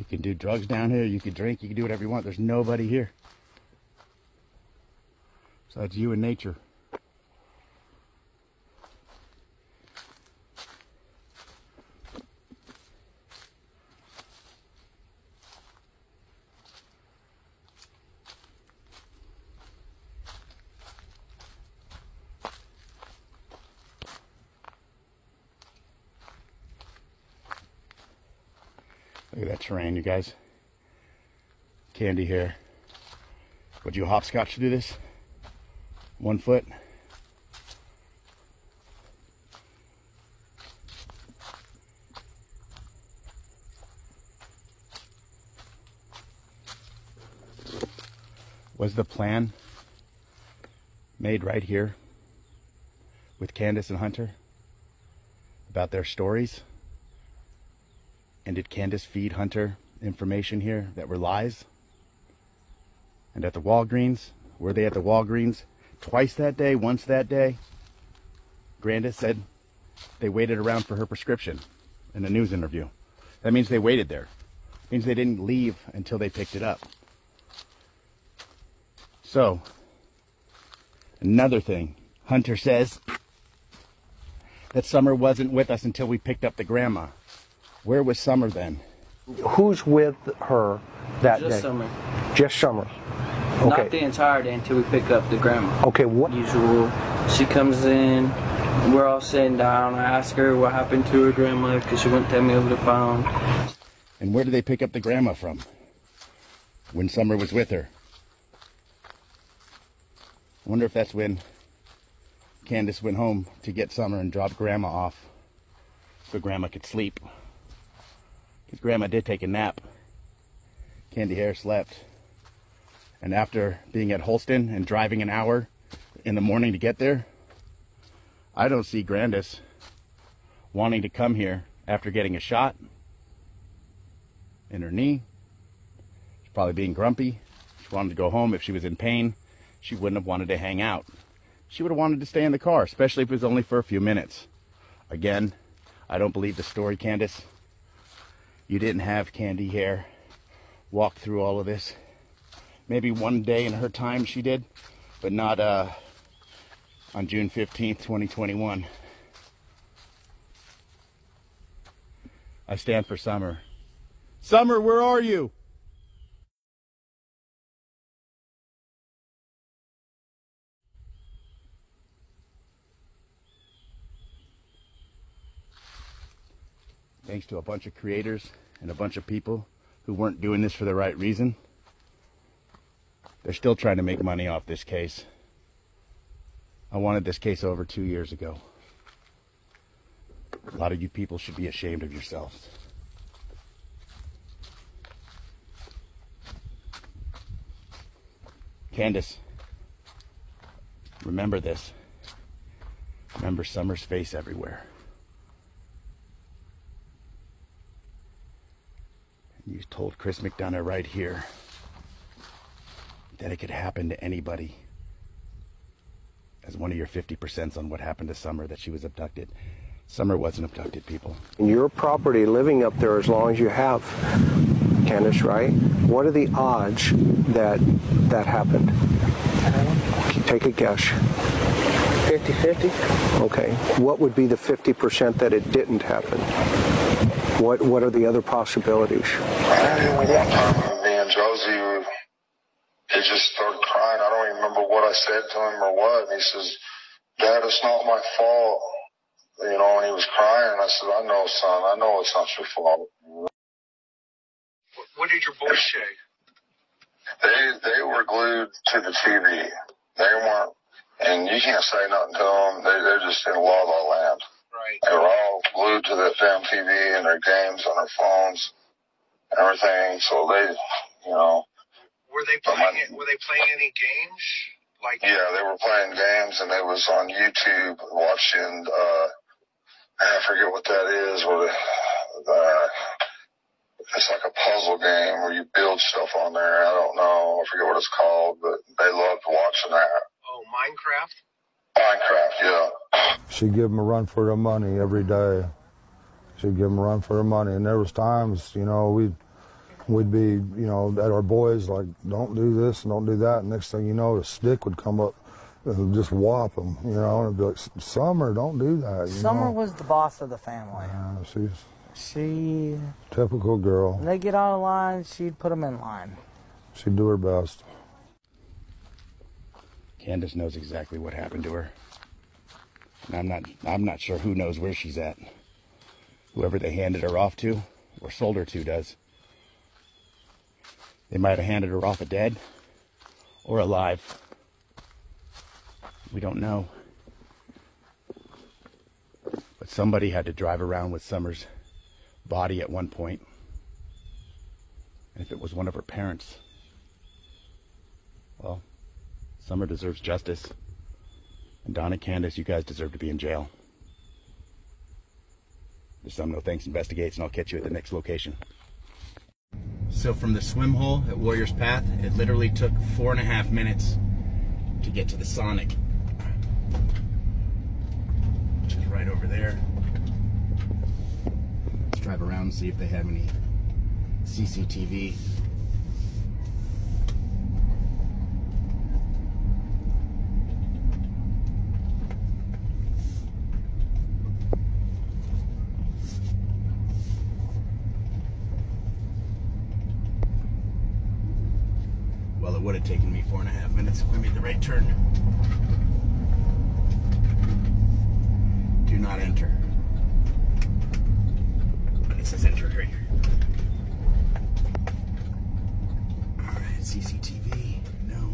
can do drugs down here. You can drink. You can do whatever you want. There's nobody here. Besides you and nature. Look at that terrain, you guys. Candy hair. Would you hopscotch to do this? 1 foot. Was the plan made right here with Candace and Hunter about their stories? And did Candace feed Hunter information here that were lies? And at the Walgreens, were they at the Walgreens twice that day, once that day? Grandis said they waited around for her prescription in a news interview. That means they waited there. It means they didn't leave until they picked it up. So, another thing, Hunter says that Summer wasn't with us until we picked up the grandma. Where was Summer then? Who's with her that day? Just Summer. Just Summer. Okay. Not the entire day until we pick up the grandma. Okay, what? Usual. She comes in, we're all sitting down. I ask her what happened to her grandma because she wouldn't tell me over the phone. And where did they pick up the grandma from when Summer was with her? I wonder if that's when Candace went home to get Summer and drop Grandma off so Grandma could sleep. Because Grandma did take a nap. Candy Hair slept. And after being at Holston and driving an hour in the morning to get there, I don't see Grandis wanting to come here after getting a shot in her knee. She's probably being grumpy. She wanted to go home. If she was in pain, she wouldn't have wanted to hang out. She would have wanted to stay in the car, especially if it was only for a few minutes. Again, I don't believe the story, Candace. You didn't have Candy Hair walk through all of this. Maybe one day in her time she did, but not on June 15th, 2021. I stand for Summer. Summer, where are you? Thanks to a bunch of creators and a bunch of people who weren't doing this for the right reason. They're still trying to make money off this case. I wanted this case over 2 years ago. A lot of you people should be ashamed of yourselves. Candace, remember this. Remember Summer's face everywhere. You told Chris McDonough right here that it could happen to anybody as one of your 50% on what happened to Summer, that she was abducted. Summer wasn't abducted, people. Your property living up there as long as you have, Candace, right? What are the odds that that happened? Take a guess. 50-50. Okay. What would be the 50% that it didn't happen? What are the other possibilities? One time, me and Josie, he just started crying. I don't even remember what I said to him or what. And he says, "Dad, it's not my fault." You know, and he was crying. And I said, "I know, son. I know it's not your fault." What did your boys say? They were glued to the TV. They weren't, and you can't say nothing to them. They're just in La La Land. Right. They were all glued to that damn TV and their games on their phones, everything. So they, you know. Were they playing any games? Like. Yeah, they were playing games, and they was on YouTube watching. I forget what that is. It's like a puzzle game where you build stuff on there. I don't know. I forget what it's called, but they loved watching that. Oh, Minecraft? Minecraft, yeah. She'd give them a run for their money every day. She'd give them a run for their money. And there was times, you know, we'd be, you know, at our boys like, don't do this and don't do that. And next thing you know, a stick would come up and just whop them, you know, and it'd be like, Summer, don't do that. Summer was the boss of the family. She typical girl. When they get out of line, she'd put them in line. She'd do her best. Candace knows exactly what happened to her. And I'm not sure who knows where she's at. Whoever they handed her off to or sold her to does. They might have handed her off dead or alive. We don't know. But somebody had to drive around with Summer's body at one point. And if it was one of her parents, well, Summer deserves justice. And Don and Candace, you guys deserve to be in jail. The Some No Thanks investigates, and I'll catch you at the next location. So from the swim hole at Warriors Path, it literally took 4.5 minutes to get to the Sonic, which is right over there. Let's drive around and see if they have any CCTV. Well, it would have taken me 4.5 minutes if I made the right turn. Do not enter. But it says enter right here. Alright, CCTV. No.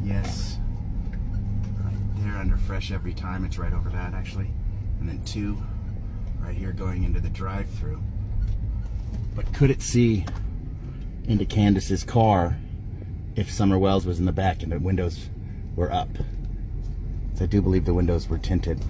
Yes. Right there under fresh every time. It's right over that actually. And then 2 right here going into the drive-thru. But could it see into Candace's car if Summer Wells was in the back and the windows were up? So I do believe the windows were tinted.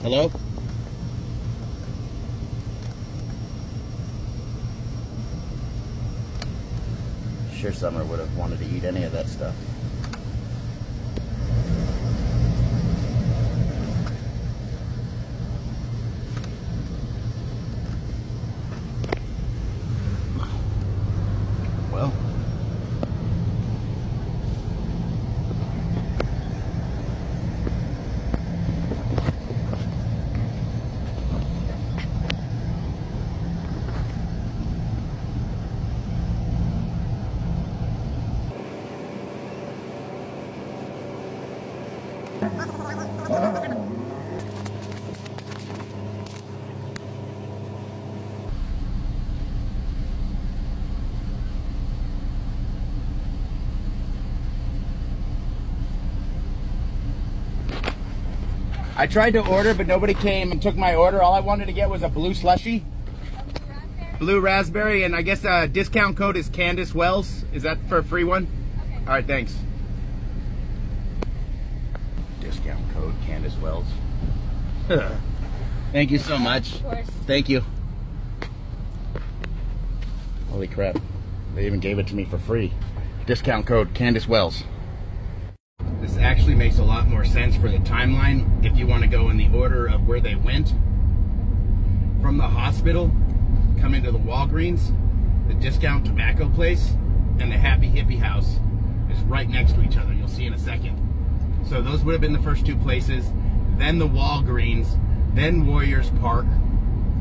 Hello? Sure, Summer would have wanted to eat any of that stuff. Well. I tried to order, but nobody came and took my order. All I wanted to get was a blue slushie. Blue raspberry, and I guess discount code is Candace Wells. Is that for a free one? Okay. All right, thanks. Discount code Candace Wells. Thank you so much. Of course. Thank you. Holy crap. They even gave it to me for free. Discount code Candace Wells. This actually makes a lot more sense for the timeline if you want to go in the order of where they went. From the hospital, come into the Walgreens, the discount tobacco place, and the Happy Hippie house is right next to each other. You'll see in a second. So those would have been the first 2 places, then the Walgreens, then Warriors Park,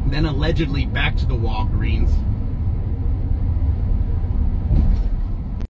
then allegedly back to the Walgreens,